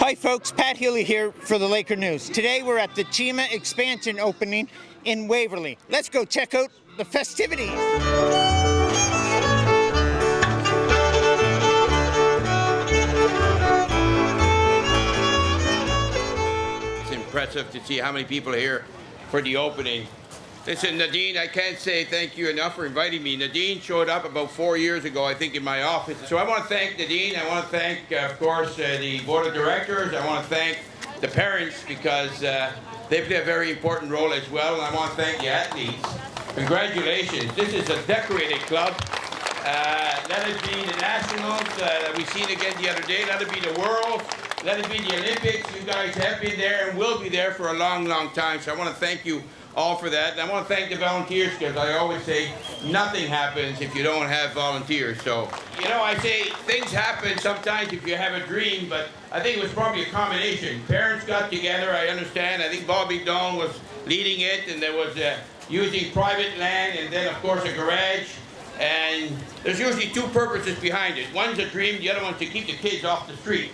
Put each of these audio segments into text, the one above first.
Hi folks, Pat Healy here for the Laker News. Today we're at the Cheema expansion opening in Waverley. Let's go check out the festivities. It's impressive to see how many people are here for the opening. Listen, Nadine, I can't say thank you enough for inviting me. Nadine showed up about 4 years ago, I think, in my office. So I want to thank Nadine. I want to thank, of course, the board of directors. I want to thank the parents because they play a very important role as well. And I want to thank the athletes. Congratulations. This is a decorated club. Let it be the Nationals that we seen again the other day. Let it be the World. Let it be the Olympics. You guys have been there and will be there for a long, long time. So I want to thank you all for that. And I want to thank the volunteers because I always say nothing happens if you don't have volunteers. So, you know, I say things happen sometimes if you have a dream, but I think it was probably a combination. Parents got together, I understand. I think Bobby Dawn was leading it, and there was using private land, and then, of course, a garage. And there's usually two purposes behind it. One's a dream, the other one's to keep the kids off the street.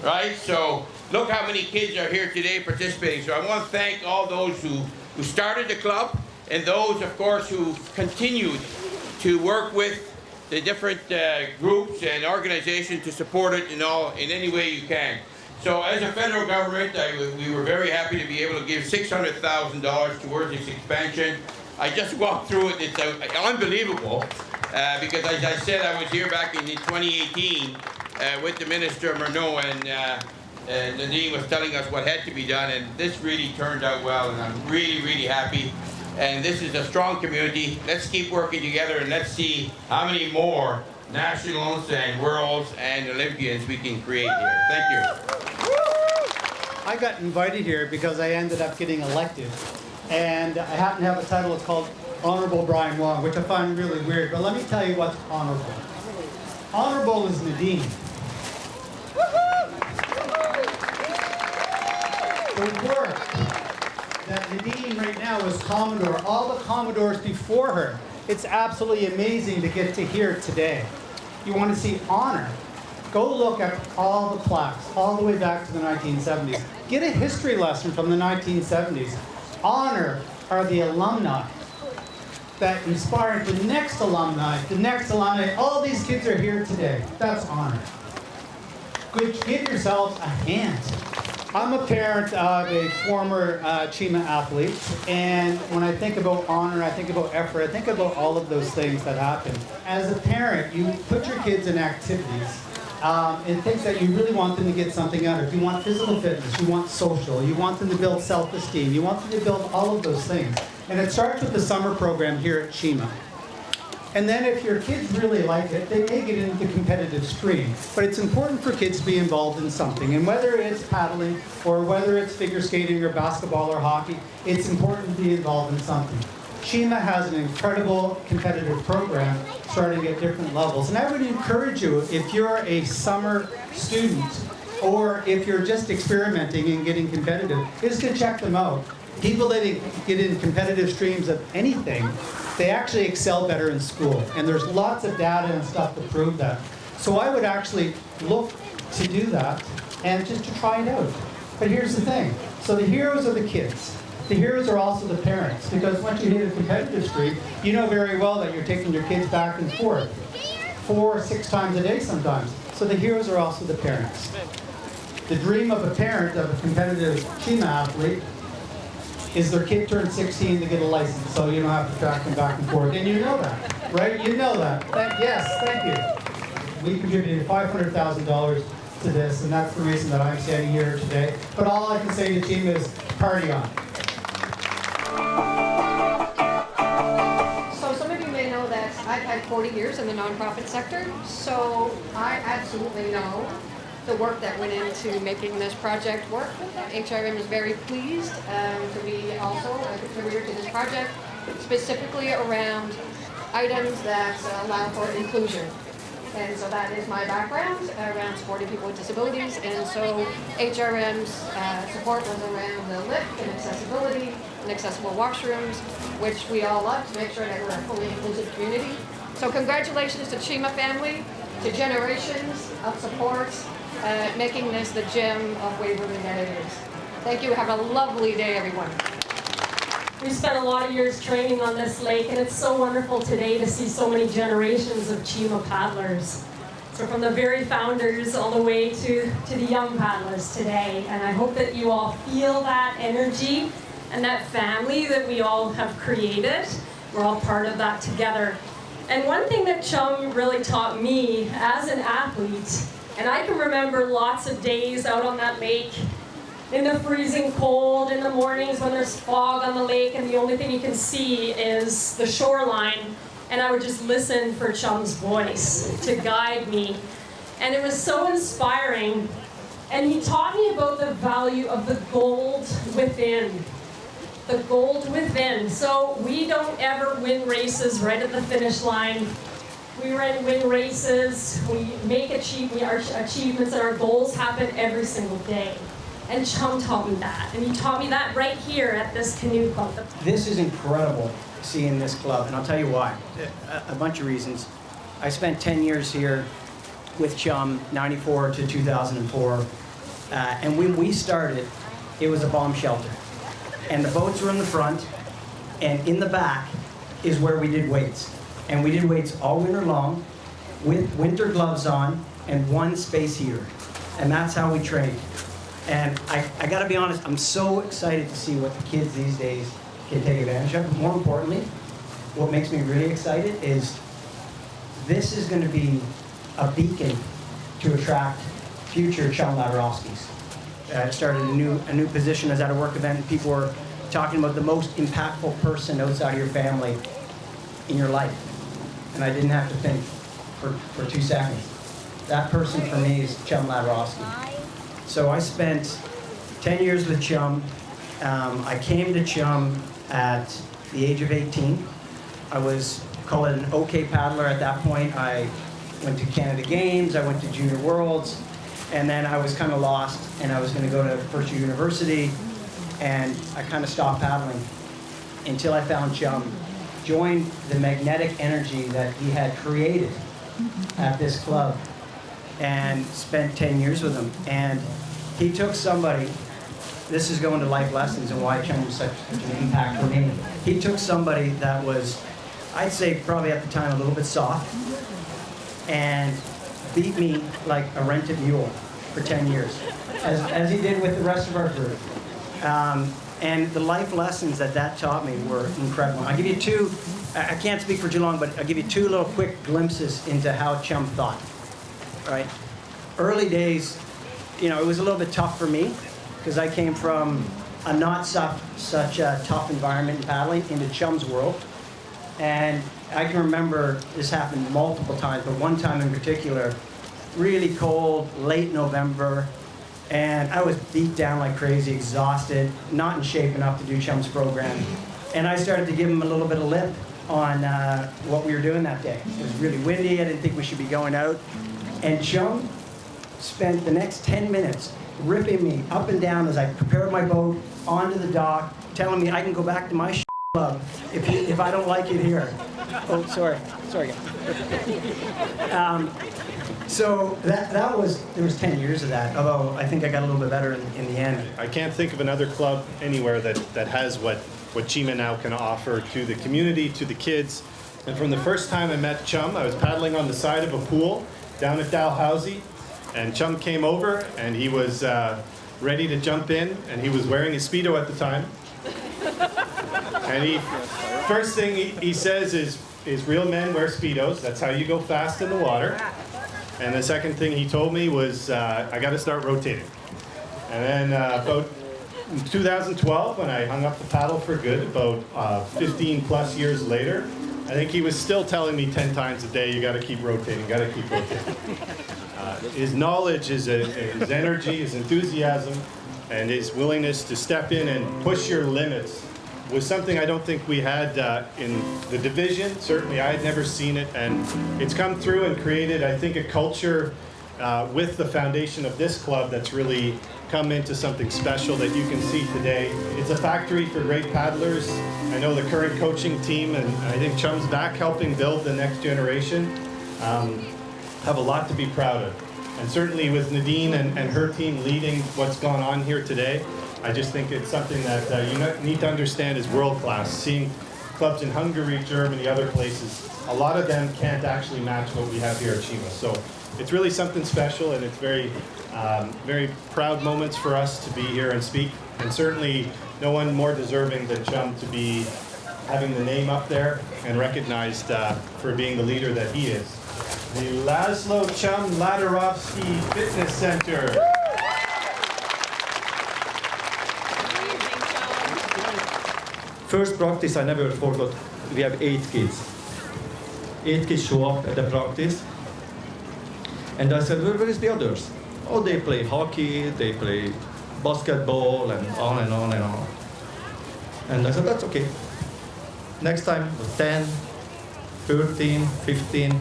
Right? So look how many kids are here today participating. So I want to thank all those who started the club and those, of course, who continued to work with the different groups and organizations to support it in any way you can. So as a federal government, we were very happy to be able to give $600,000 towards this expansion. I just walked through it. It's unbelievable because, as I said, I was here back in 2018 with the Minister Murnau, and Nadine was telling us what had to be done, and this really turned out well, and I'm really, really happy. And this is a strong community. Let's keep working together, and let's see how many more nationals and worlds and Olympians we can create here. Thank you. I got invited here because I ended up getting elected, and I happen to have a title. It's called Honorable Brian Wong, which I find really weird, but let me tell you what's honorable. Honorable is Nadine. The work that Nadine right now is Commodore, all the Commodores before her, it's absolutely amazing to get to hear today. You want to see honor? Go look at all the plaques, all the way back to the 1970s. Get a history lesson from the 1970s. Honor are the alumni that inspired the next alumni, All these kids are here today. That's honor. Give yourselves a hand. I'm a parent of a former Cheema athlete, and when I think about honor, I think about effort, I think about all of those things that happen. As a parent, you put your kids in activities and things that you really want them to get something out of. You want physical fitness, you want social, you want them to build self-esteem, you want them to build all of those things. And it starts with the summer program here at Cheema. And then if your kids really like it, they may get into the competitive stream. But it's important for kids to be involved in something. And whether it's paddling, or whether it's figure skating, or basketball, or hockey, it's important to be involved in something. Cheema has an incredible competitive program starting at different levels. And I would encourage you, if you're a summer student, or if you're just experimenting and getting competitive, is to check them out. People that get in competitive streams of anything, they actually excel better in school. And there's lots of data and stuff to prove that. So I would actually look to do that and just to try it out. But here's the thing. So the heroes are the kids. The heroes are also the parents, because once you hit a competitive streak, you know very well that you're taking your kids back and forth 4 or 6 times a day sometimes. So the heroes are also the parents. The dream of a parent of a competitive Cheema athlete is their kid turned 16 to get a license, so you don't have to track them back and forth. And you know that, right? You know that. Yes, thank you. We contributed $500,000 to this, and that's the reason that I'm standing here today. But all I can say to Cheema is party on. So some of you may know that I've had 40 years in the nonprofit sector, so I absolutely know the work that went into making this project work. HRM is very pleased to be also a contributor to this project, specifically around items that allow for inclusion. And so that is my background around supporting people with disabilities. And so HRM's support was around the lift and accessibility and accessible washrooms, which we all love to make sure that we're a fully inclusive community. So congratulations to Cheema family, to generations of support, making this the gem of Waverly that it is. Thank you. Have a lovely day, everyone. We spent a lot of years training on this lake, and it's so wonderful today to see so many generations of Cheema paddlers. So from the very founders all the way to the young paddlers today. And I hope that you all feel that energy and that family that we all have created. We're all part of that together. And one thing that Chum really taught me as an athlete, and I can remember lots of days out on that lake in the freezing cold, in the mornings when there's fog on the lake and the only thing you can see is the shoreline. And I would just listen for Chum's voice to guide me. And it was so inspiring. And he taught me about the value of the gold within. The gold within. So we don't ever win races right at the finish line. We win races, we make our achievements, and our goals happen every single day. And Chum taught me that. And he taught me that right here at this canoe club. This is incredible, seeing this club, and I'll tell you why. A bunch of reasons. I spent 10 years here with Chum, 94 to 2004. And when we started, it was a bomb shelter. And the boats were in the front, and in the back is where we did weights. And we did weights all winter long with winter gloves on and one space heater. And that's how we trained. And I gotta be honest, I'm so excited to see what the kids these days can take advantage of. But more importantly, what makes me really excited is this is gonna be a beacon to attract future Chum Latorovskis. I started a new position. I was at a work event and people were talking about the most impactful person outside of your family in your life. And I didn't have to think for 2 seconds. That person for me is Chum Latorovszki. So I spent 10 years with Chum. I came to Chum at the age of 18. I was called an OK paddler at that point. I went to Canada Games, I went to Junior Worlds, and then I was kind of lost, and I was going to go to First Year University, and I kind of stopped paddling until I found Chum, joined the magnetic energy that he had created at this club, and spent 10 years with him. And he took somebody, this is going to life lessons and why Chum was such an impact for me. He took somebody that was, I'd say probably at the time a little bit soft, and beat me like a rented mule for 10 years, as he did with the rest of our group. And the life lessons that taught me were incredible. I'll give you two, I can't speak for too long, but I'll give you two little quick glimpses into how Chum thought, right? Early days, you know, it was a little bit tough for me because I came from a not such a tough environment in paddling into Chum's world. And I can remember this happened multiple times, but one time in particular, really cold, late November, and I was beat down like crazy, exhausted, not in shape enough to do Chum's program. And I started to give him a little bit of lip on what we were doing that day. It was really windy, I didn't think we should be going out. And Chum spent the next 10 minutes ripping me up and down as I prepared my boat onto the dock, telling me I can go back to my club if I don't like it here. Oh, sorry again. So there was 10 years of that, although I think I got a little bit better in the end. I can't think of another club anywhere that has what Cheema now can offer to the community, to the kids. And from the first time I met Chum, I was paddling on the side of a pool down at Dagley, and Chum came over and he was ready to jump in, and he was wearing his Speedo at the time. And first thing he says is real men wear Speedos. That's how you go fast in the water. And the second thing he told me was, I got to start rotating. And then about 2012, when I hung up the paddle for good, about 15 plus years later, I think he was still telling me 10 times a day, you got to keep rotating, got to keep rotating. His knowledge, his energy, his enthusiasm, and his willingness to step in and push your limits was something I don't think we had in the division. Certainly I had never seen it, and it's come through and created, I think, a culture with the foundation of this club that's really come into something special that you can see today. It's a factory for great paddlers. I know the current coaching team, and I think Chum's back helping build the next generation, have a lot to be proud of. And certainly with Nadine and her team leading what's gone on here today, I just think it's something that you need to understand is world class. Seeing clubs in Hungary, Germany, other places, a lot of them can't actually match what we have here at Cheema. So it's really something special, and it's very, very proud moments for us to be here and speak. And certainly no one more deserving than Chum to be having the name up there and recognized for being the leader that he is. The Laszlo Chum Latorovszki Fitness Center. First practice, I never forgot, we have 8 kids. 8 kids show up at the practice. And I said, where is the others? Oh, they play hockey, they play basketball, and on and on and on. And I said, that's okay. Next time, 10, 13, 15,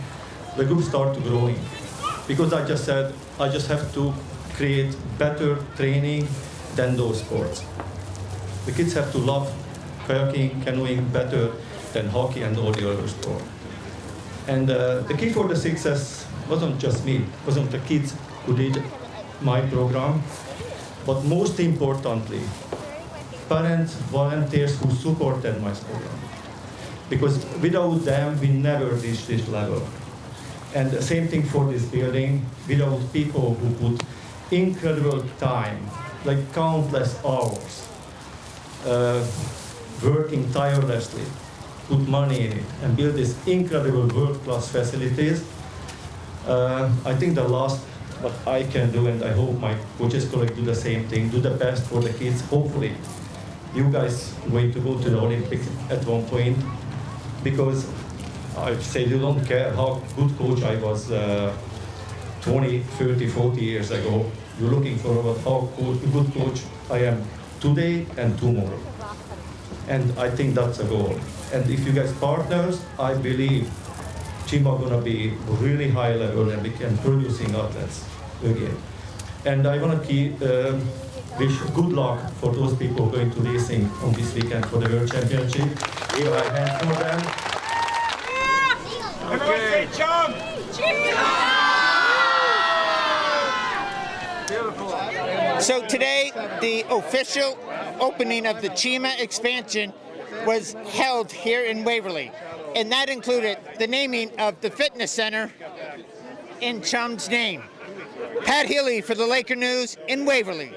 the group started growing. Because I just said, I just have to create better training than those sports. The kids have to love kayaking, canoeing better than hockey and all the other sports. And the key for the success wasn't just me, wasn't the kids who did my program, but most importantly, parents, volunteers who supported my program. Because without them, we never reached this level. And the same thing for this building, without people who put incredible time, like countless hours, working tirelessly, put money in it, and build these incredible world-class facilities. I think the last what I can do, and I hope my coaches colleagues do the same thing, do the best for the kids. Hopefully, you guys are going to go to the Olympics at one point, because I say you don't care how good coach I was 20, 30, 40 years ago. You're looking for how good coach I am today and tomorrow. And I think that's a goal. And if you guys partners, I believe Cheema gonna be really high level and we can producing athletes again. And I wanna wish good luck for those people going to racing on this weekend for the World Championship. Give a hand for them. Okay. Chum! So today, the official opening of the Cheema expansion was held here in Waverly. And that included the naming of the fitness center in Chum's name. Pat Healy for the Laker News in Waverly.